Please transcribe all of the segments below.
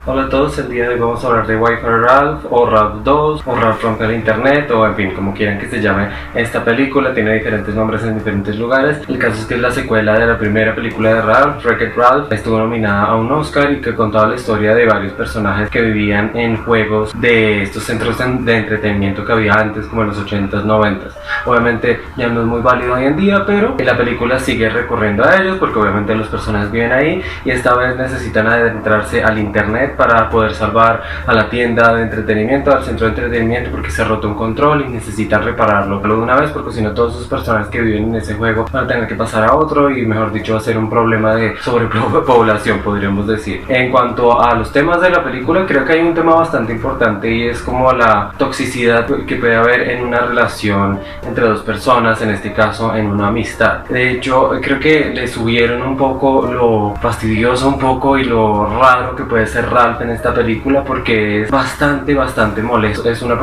Hola a todos, el día de hoy vamos a hablar de Wi-Fi Ralph o Ralph 2 o Ralph rompe el internet o en fin, como quieran que se llame esta película. Tiene diferentes nombres en diferentes lugares. El caso es que es la secuela de la primera película de Ralph, Wreck-It Ralph. Estuvo nominada a un Oscar y que contaba la historia de varios personajes que vivían en juegos de estos centros de entretenimiento que había antes, como en los 80s, 90s. Obviamente ya no es muy válido hoy en día, pero la película sigue recurriendo a ellos porque obviamente los personajes viven ahí y esta vez necesitan adentrarse al internet para poder salvar a la tienda de entretenimiento, al centro de entretenimiento, porque se ha roto un control y necesitan repararlo de una vez, porque si no todos esos personajes que viven en ese juego van a tener que pasar a otro y mejor dicho va a ser un problema de sobrepoblación, podríamos decir. En cuanto a los temas de la película, creo que hay un tema bastante importante y es como la toxicidad que puede haber en una relación entre dos personas, en este caso en una amistad. De hecho, creo que le subieron un poco lo fastidioso un poco y lo raro que puede ser Ralph en esta película, porque es bastante molesto. Es un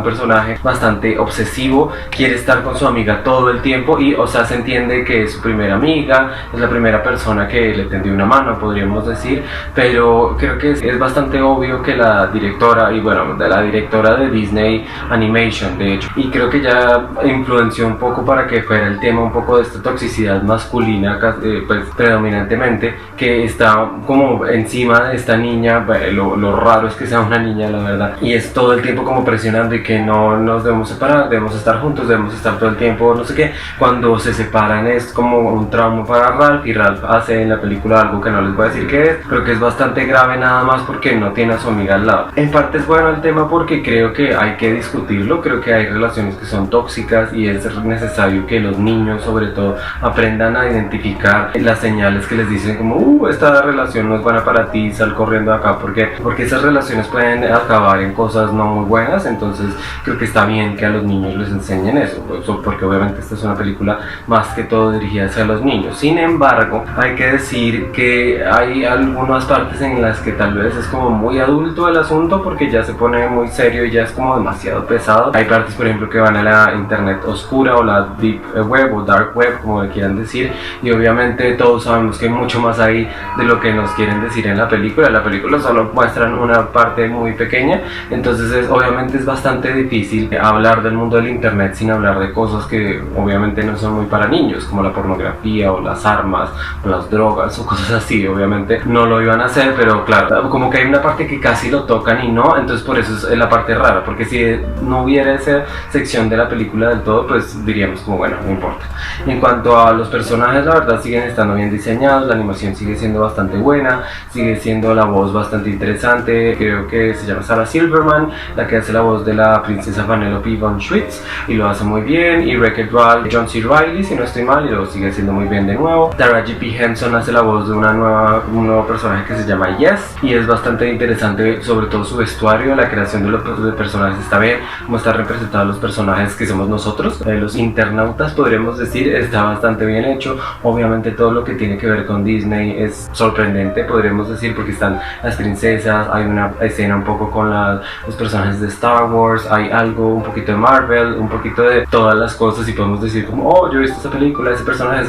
personaje bastante obsesivo, quiere estar con su amiga todo el tiempo y, o sea, se entiende que es su primera amiga, es la primera persona que le tendió una mano, podríamos decir, pero creo que es bastante obvio que la directora, y bueno, de la directora de Disney Animation, de hecho, y creo que ya influenció un poco para que fuera el tema un poco de esta toxicidad masculina, pues predominantemente, que está como encima de esta niña. Lo raro es que sea una niña, la verdad, y es todo el tiempo como presionando y que no nos debemos separar, debemos estar juntos, debemos estar todo el tiempo, no sé qué. Cuando se separan es como un trauma para Ralph y Ralph hace en la película algo que no les voy a decir qué es, pero que es bastante grave nada más porque no tiene a su amiga al lado. En parte es bueno el tema porque creo que hay que discutirlo, creo que hay relaciones que son tóxicas y es necesario que los niños sobre todo aprendan a identificar las señales que les dicen como esta relación no es buena para ti, sal corriendo de acá, porque esas relaciones pueden acabar en cosas no muy buenas. Entonces creo que está bien que a los niños les enseñen eso, porque obviamente esta es una película más que todo dirigida hacia los niños. Sin embargo, hay que decir que hay algunas partes en las que tal vez es como muy adulto el asunto, porque ya se pone muy serio y ya es como demasiado pesado. Hay partes, por ejemplo, que van a la internet oscura o la deep web o dark web, como le quieran decir, y obviamente todos sabemos que hay mucho más ahí de lo que nos quieren decir en la película. La película solo muestran una parte muy pequeña, entonces obviamente es bastante difícil hablar del mundo del internet sin hablar de cosas que obviamente no son muy para niños, como la pornografía o las armas o las drogas o cosas así. Obviamente no lo iban a hacer, pero claro, como que hay una parte que casi lo tocan y no, entonces por eso es la parte rara, porque si no hubiera esa sección de la película del todo, pues diríamos como bueno, no importa. En cuanto a los personajes, la verdad siguen estando bien diseñados, la animación sigue siendo bastante buena, sigue siendo la voz bastante interesante. Creo que se llama Sarah Silverman, la que hace la voz de la princesa Vanellope von Schweetz, y lo hace muy bien. Y Wreck-It Ralph, John C. Reilly, si no estoy mal, y lo sigue haciendo muy bien de nuevo. Taraji P. Henson hace la voz de un nuevo personaje que se llama Yes, y es bastante interesante, sobre todo su vestuario, la creación de los personajes está bien, cómo están representados los personajes que somos nosotros, los internautas, podríamos decir, está bastante bien hecho. Obviamente todo lo que tiene que ver con Disney es sorprendente, podríamos decir, porque están las princesas, hay una escena un poco con los personajes de Star Wars, hay algo un poquito de Marvel, un poquito de todas las cosas, y podemos decir como yo he visto esa película, ese personaje,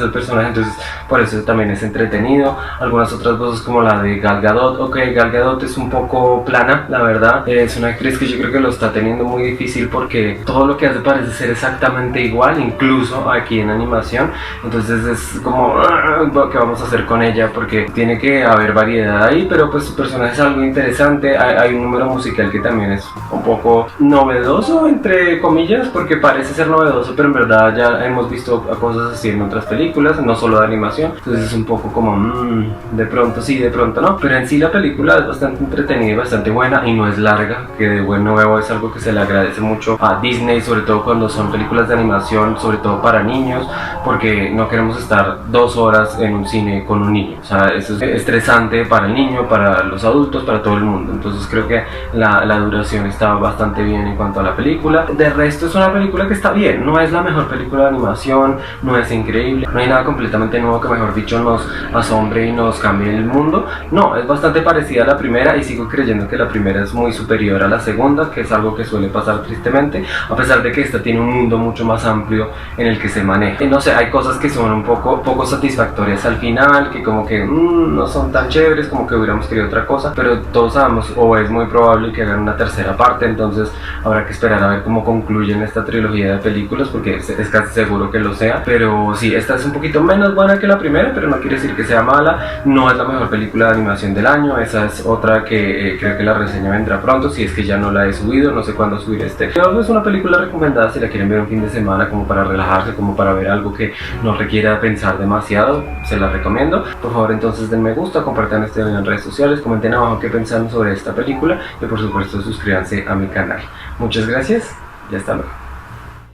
entonces por eso también es entretenido. Algunas otras cosas como la de Gal Gadot, Gal Gadot es un poco plana, la verdad, es una actriz que yo creo que lo está teniendo muy difícil porque todo lo que hace parece ser exactamente igual, incluso aquí en animación. Entonces es como ¿qué vamos a hacer con ella? Porque tiene que haber variedad ahí, pero pues su personaje es algo interesante. Hay un número musical que también es un poco novedoso, entre comillas, porque parece ser novedoso, pero en verdad ya hemos visto cosas así en otras películas, no solo de animación. Entonces es un poco como de pronto sí, de pronto no, pero en sí la película es bastante entretenida y bastante buena, y no es larga, que de buen nuevo es algo que se le agradece mucho a Disney, sobre todo cuando son películas de animación, sobre todo para niños, porque no queremos estar 2 horas en un cine con un niño. O sea, eso es estresante para el niño, para los adultos, para todo el mundo. Entonces creo que la duración está bastante bien en cuanto a la película. De resto es una película que está bien, no es la mejor película de animación, no es increíble, no hay nada completamente nuevo que mejor dicho nos asombre y nos cambie el mundo. No, es bastante parecida a la primera y sigo creyendo que la primera es muy superior a la segunda, que es algo que suele pasar tristemente, a pesar de que esta tiene un mundo mucho más amplio en el que se maneja. No sé, hay cosas que son un poco satisfactorias al final, que como que no son tan chéveres, como que hubiéramos querido otra cosa. cosa, pero todos sabemos o es muy probable que hagan una tercera parte, entonces habrá que esperar a ver cómo concluyen esta trilogía de películas porque es casi seguro que lo sea. Pero sí, esta es un poquito menos buena que la primera, pero no quiere decir que sea mala. No es la mejor película de animación del año, esa es otra que creo que la reseña vendrá pronto, si es que ya no la he subido, no sé cuándo subir este. Pero es una película recomendada si la quieren ver un fin de semana, como para relajarse, como para ver algo que no requiera pensar demasiado, se la recomiendo. Por favor, entonces den me gusta, compartan este video en redes sociales, comenten abajo qué pensaron sobre esta película y por supuesto suscríbanse a mi canal. Muchas gracias y hasta luego.